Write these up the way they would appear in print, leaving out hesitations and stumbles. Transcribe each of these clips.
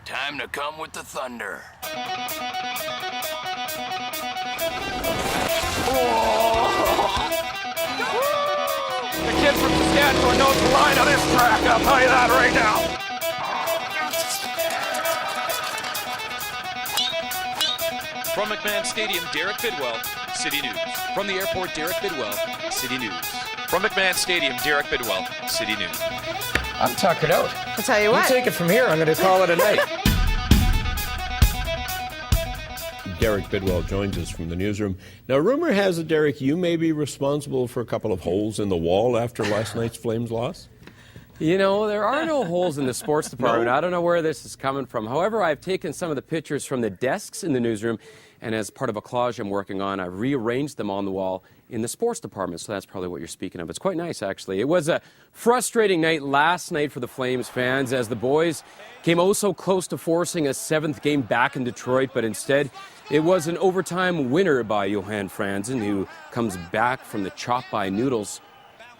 Time to come with the thunder. The kid from Saskatchewan knows the line on this track, I'll tell you that right now. From McMahon Stadium, Derek Bidwell, City News. From the airport, Derek Bidwell, City News. From McMahon Stadium, Derek Bidwell, City News. I'm tuckered out. I'll tell you what. You take it from here, I'm going to call it a night. Derek Bidwell joins us from the newsroom. Now, rumor has it, Derek, you may be responsible for a couple of holes in the wall after last night's Flames loss? You know, there are no holes in the sports department. No? I don't know where this is coming from. However, I've taken some of the pictures from the desks in the newsroom, and as part of a collage I'm working on, I've rearranged them on the wall in the sports department. So that's probably what you're speaking of. It's quite nice, actually. It was a frustrating night last night for the Flames fans as the boys came oh so close to forcing a seventh game back in Detroit, but instead it was an overtime winner by Johan Franzen, who comes back from the chop by Noodles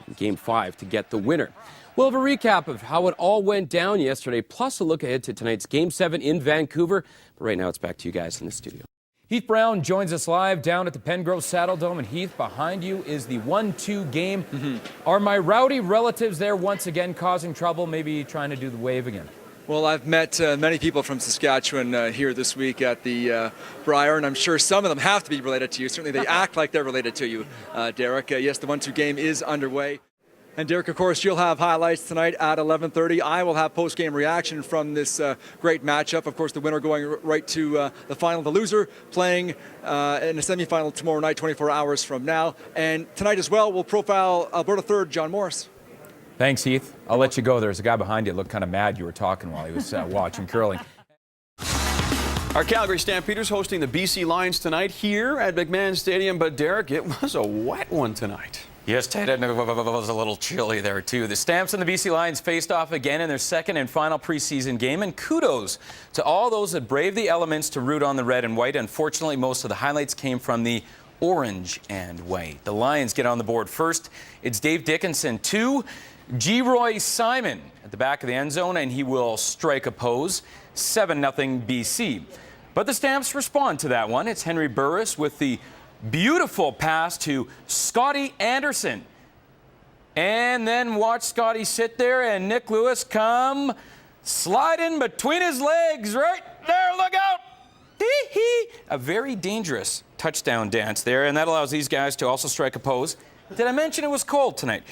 in Game 5 to get the winner. We'll have a recap of how it all went down yesterday, plus a look ahead to tonight's Game 7 in Vancouver. But right now, it's back to you guys in the studio. Heath Brown joins us live down at the Pengrove Saddle Dome. And Heath, behind you is the 1-2 game. Are my rowdy relatives there once again causing trouble, maybe trying to do the wave again? Well, I've met many people from Saskatchewan here this week at the Briar, and I'm sure some of them have to be related to you. Certainly they act like they're related to you, Derek. Yes, the 1-2 game is underway. And Derek, of course, you'll have highlights tonight at 11:30. I will have post-game reaction from this great matchup. Of course, the winner going right to the final. The loser playing in a semifinal tomorrow night, 24 hours from now. And tonight as well, we'll profile Alberta third, John Morris. Thanks, Heath. I'll let you go. There's a guy behind you that looked kind of mad you were talking while he was watching curling. Our Calgary Stampeders hosting the BC Lions tonight here at McMahon Stadium. But, Derek, it was a wet one tonight. Yes, Ted, it was a little chilly there, too. The Stamps and the BC Lions faced off again in their second and final preseason game, and kudos to all those that braved the elements to root on the red and white. Unfortunately, most of the highlights came from the orange and white. The Lions get on the board first. It's Dave Dickinson to G-Roy Simon at the back of the end zone, and he will strike a pose. 7-0 BC. But the Stamps respond to that one. It's Henry Burris with the beautiful pass to Scotty Anderson. And then watch Scotty sit there and Nick Lewis come sliding between his legs right there. Look out! A very dangerous touchdown dance there, and that allows these guys to also strike a pose. Did I mention it was cold tonight?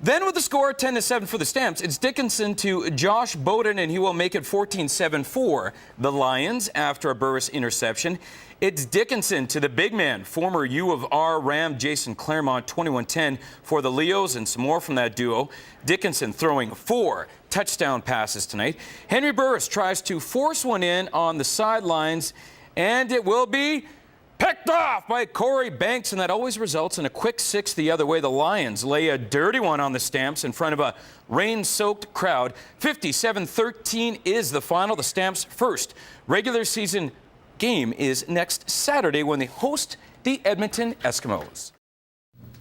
Then with the score 10-7 for the Stamps, it's Dickinson to Josh Bowden, and he will make it 14-7 for the Lions after a Burris interception. It's Dickinson to the big man, former U of R Ram Jason Claremont, 21-10 for the Leos, and some more from that duo. Dickinson throwing 4 touchdown passes tonight. Henry Burris tries to force one in on the sidelines, and it will be picked off by Corey Banks, and that always results in a quick 6 the other way. The Lions lay a dirty one on the Stamps in front of a rain-soaked crowd. 57-13 is the final. The Stamps' first regular season game is next Saturday when they host the Edmonton Eskimos.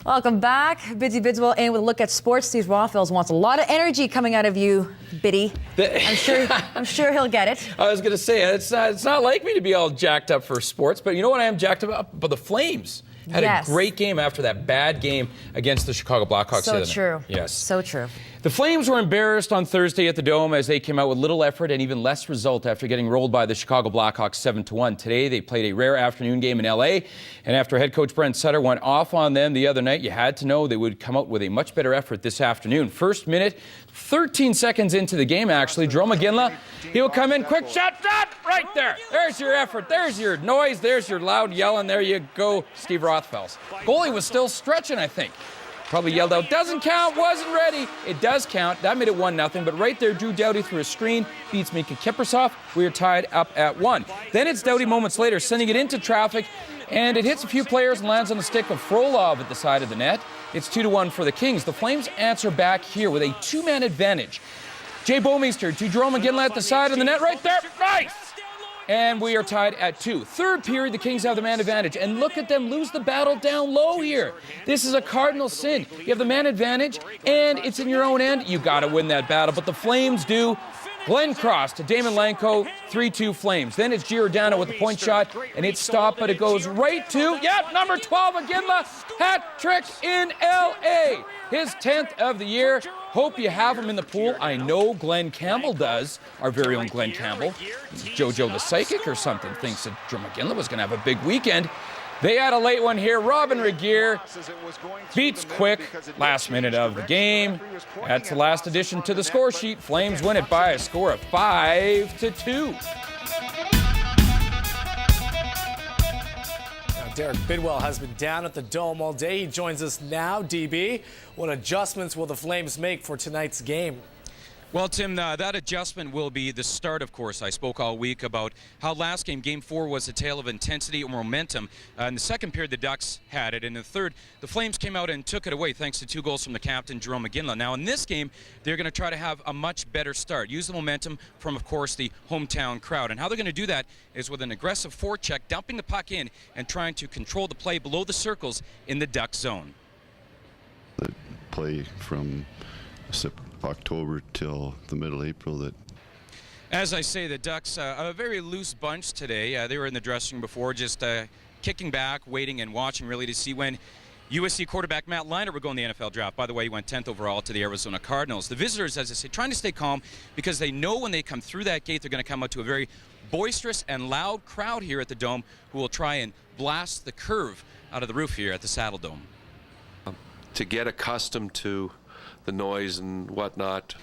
Welcome back. Biddy Bidwell in with a look at sports. Steve Rothfels wants a lot of energy coming out of you, Biddy. I'm sure he'll get it. I was going to say, it's not like me to be all jacked up for sports, but you know what I am jacked up? But the Flames had a great game after that bad game against the Chicago Blackhawks. So true. Yes. So true. The Flames were embarrassed on Thursday at the Dome as they came out with little effort and even less result after getting rolled by the Chicago Blackhawks 7-1. Today, they played a rare afternoon game in L.A., and after head coach Brent Sutter went off on them the other night, you had to know they would come out with a much better effort this afternoon. First minute, 13 seconds into the game, actually, Jarome Iginla, he'll come in, quick shot, right there. There's your effort. There's your noise. There's your loud yelling. There you go, Steve Rothfels. Goalie was still stretching, I think. Probably yelled out, doesn't count, wasn't ready. It does count. That made it 1-0. But right there, Drew Doughty through a screen beats Mika Kiprusoff. We are tied up at 1. Then it's Doughty moments later, sending it into traffic, and it hits a few players and lands on the stick of Frolov at the side of the net. It's 2-1 for the Kings. The Flames answer back here with a 2-man advantage. Jay Bouwmeester to Jarome Iginla at the side of the net right there. Nice! And we are tied at 2. Third period, the Kings have the man advantage. And look at them lose the battle down low here. This is a cardinal sin. You have the man advantage, and it's in your own end. You got to win that battle. But the Flames do. Glenn Cross to Damon Lanko, 3-2 Flames. Then it's Giordano with the point shot, and it's stopped, but it goes right to, number 12, Iginla, hat trick in L.A. His 10th of the year. Hope you have him in the pool. I know Glenn Campbell does, our very own Glenn Campbell. JoJo the Psychic or something thinks that Drew McGinley was going to have a big weekend. They had a late one here. Robin Regier beats quick, last minute of the game. That's the last addition to the score sheet. Flames win it by a score of 5-2. Derek Bidwell has been down at the Dome all day. He joins us now. DB, what adjustments will the Flames make for tonight's game? Well, Tim, that adjustment will be the start, of course. I spoke all week about how last game, Game 4, was a tale of intensity or momentum. In the second period, the Ducks had it. In the third, the Flames came out and took it away thanks to 2 goals from the captain, Jarome Iginla. Now, in this game, they're going to try to have a much better start. Use the momentum from, of course, the hometown crowd. And how they're going to do that is with an aggressive forecheck, dumping the puck in and trying to control the play below the circles in the Duck zone. The play from October till the middle of April. That, as I say, the Ducks a very loose bunch today. They were in the dressing room before, just kicking back, waiting and watching really to see when USC quarterback Matt Leinart would go in the NFL draft. By the way, he went 10th overall to the Arizona Cardinals. The visitors, as I say, trying to stay calm because they know when they come through that gate, they're going to come out to a very boisterous and loud crowd here at the Dome who will try and blast the curve out of the roof here at the Saddle Dome. To get accustomed to the noise and whatnot.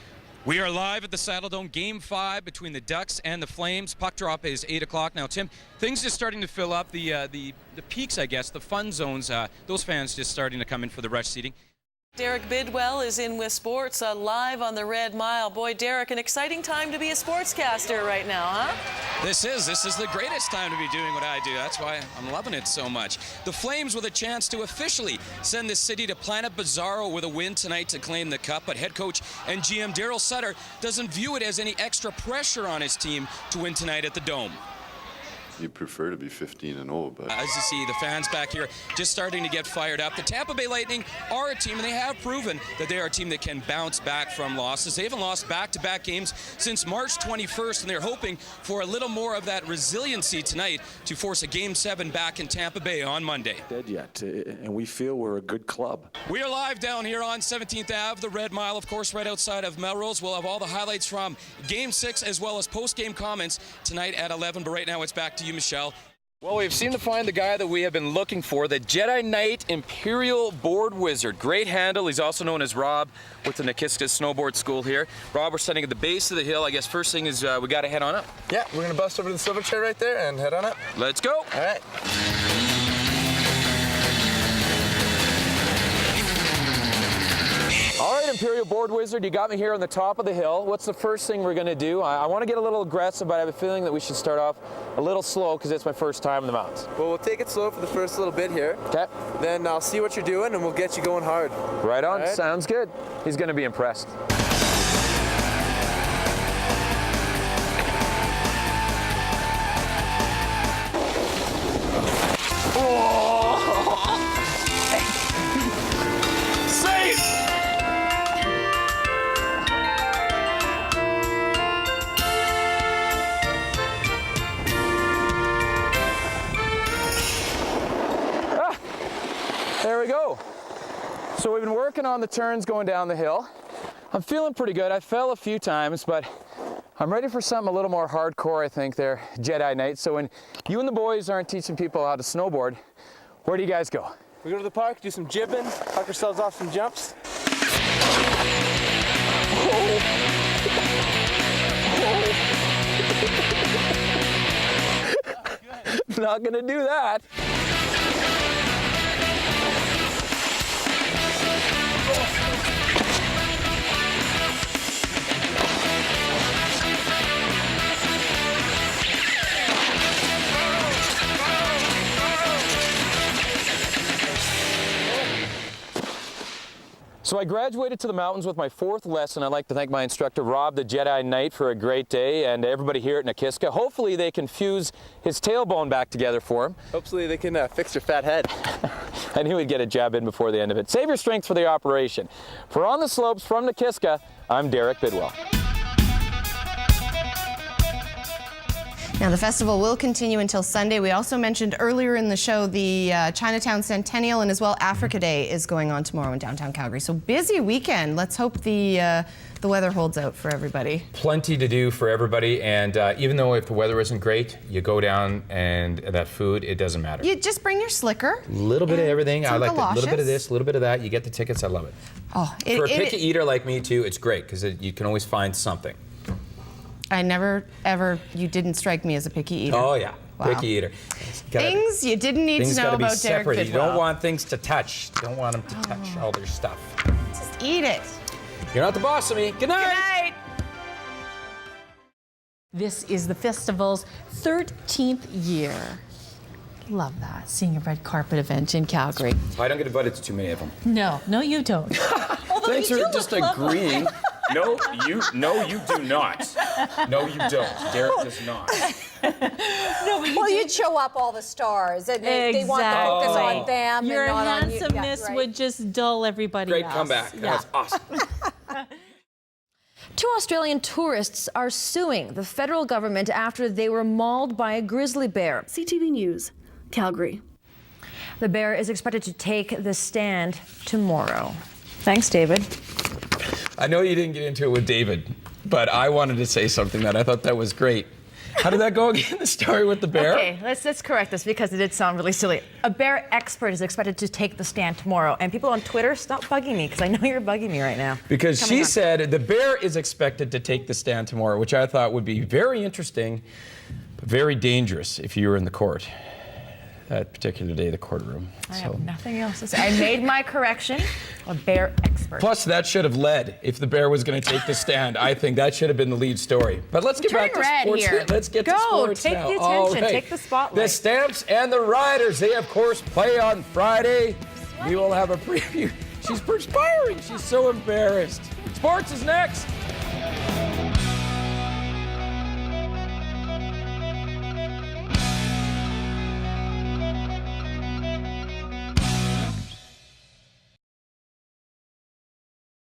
We are live at the Saddle Dome, Game 5 between the Ducks and the Flames. Puck drop is 8 o'clock now. Tim, things just starting to fill up. The peaks, I guess, the fun zones, those fans just starting to come in for the rush seating. Derek Bidwell is in with sports live on the Red Mile. Boy, Derek, an exciting time to be a sportscaster right now, huh? This is the greatest time to be doing what I do. That's why I'm loving it so much. The Flames with a chance to officially send the city to Planet Bizarro with a win tonight to claim the cup. But head coach and GM Daryl Sutter doesn't view it as any extra pressure on his team to win tonight at the Dome. you prefer to be 15-0, but as you see, the fans back here just starting to get fired up. The Tampa Bay Lightning are a team, and they have proven that they are a team that can bounce back from losses. They haven't lost back-to-back games since March 21st, and they're hoping for a little more of that resiliency tonight to force a Game 7 back in Tampa Bay on Monday. Dead yet, and we feel we're a good club. We are live down here on 17th Ave, the Red Mile, of course, right outside of Melrose. We'll have all the highlights from Game 6 as well as post-game comments tonight at 11. But right now, it's back to you, Michelle. Well, we've seemed to find the guy that we have been looking for, the Jedi Knight Imperial Board Wizard. Great handle. He's also known as Rob with the Nakiska Snowboard School here. Rob, we're standing at the base of the hill. I guess first thing is we got to head on up. Yeah, we're going to bust over to the silver chair right there and head on up. Let's go. All right. All right, Imperial Board Wizard, you got me here on the top of the hill. What's the first thing we're going to do? I want to get a little aggressive, but I have a feeling that we should start off a little slow because it's my first time in the mountains. Well, we'll take it slow for the first little bit here. Okay. Then I'll see what you're doing, and we'll get you going hard. Right on. All right? Sounds good. He's going to be impressed. There we go. So we've been working on the turns going down the hill. I'm feeling pretty good. I fell a few times, but I'm ready for something a little more hardcore, I think, there, Jedi Knight. So when you and the boys aren't teaching people how to snowboard, where do you guys go? We go to the park, do some jibbing, knock ourselves off some jumps. Not gonna do that. So I graduated to the mountains with my 4th lesson. I'd like to thank my instructor, Rob, the Jedi Knight, for a great day, and everybody here at Nakiska. Hopefully they can fuse his tailbone back together for him. Hopefully they can fix your fat head. I knew he'd get a jab in before the end of it. Save your strength for the operation. For On the Slopes from Nakiska, I'm Derek Bidwell. Now, the festival will continue until Sunday. We also mentioned earlier in the show the Chinatown Centennial, and as well Africa Day is going on tomorrow in downtown Calgary. So busy weekend. Let's hope the weather holds out for everybody. Plenty to do for everybody, and even though if the weather isn't great, you go down and that food, it doesn't matter. You just bring your slicker. A little bit of everything. I like galoshes. a little bit of this, a little bit of that. You get the tickets. I love it. Oh, for a picky eater like me too, it's great because you can always find something. I never, ever, you didn't strike me as a picky eater. Oh, yeah. Wow. Picky eater. Things you didn't need to know about Derek Bidwell. You don't want things to touch. You don't want them to touch all their stuff. Just eat it. You're not the boss of me. Good night. Good night. This is the festival's 13th year. Love that, seeing a red carpet event in Calgary. I don't get invited to too many of them. No, you don't. Thanks for just agreeing. No, you do not. No, you don't. Derek does not. Well, you'd show up all the stars, and they want the focus on them. Your and not handsomeness on you. would just dull everybody Great else. comeback. Yeah. That's awesome. 2 Australian tourists are suing the federal government after they were mauled by a grizzly bear. CTV News, Calgary. The bear is expected to take the stand tomorrow. Thanks, David. I know you didn't get into it with David, but I wanted to say something that I thought that was great. How did that go again, the story with the bear? Okay, let's correct this because it did sound really silly. A bear expert is expected to take the stand tomorrow. And people on Twitter, stop bugging me because I know you're bugging me right now. Because she said the bear is expected to take the stand tomorrow, which I thought would be very interesting, but very dangerous if you were in the court. That particular day, the courtroom. I have nothing else to say. I made my correction. A bear expert. Plus, that should have led, if the bear was going to take the stand, I think that should have been the lead story. But let's get back to sports. Here. Let's get to sports take now. the All attention, right. take the spotlight. The Stamps and the Riders, they of course play on Friday. We will have a preview. She's perspiring. She's so embarrassed. Sports is next.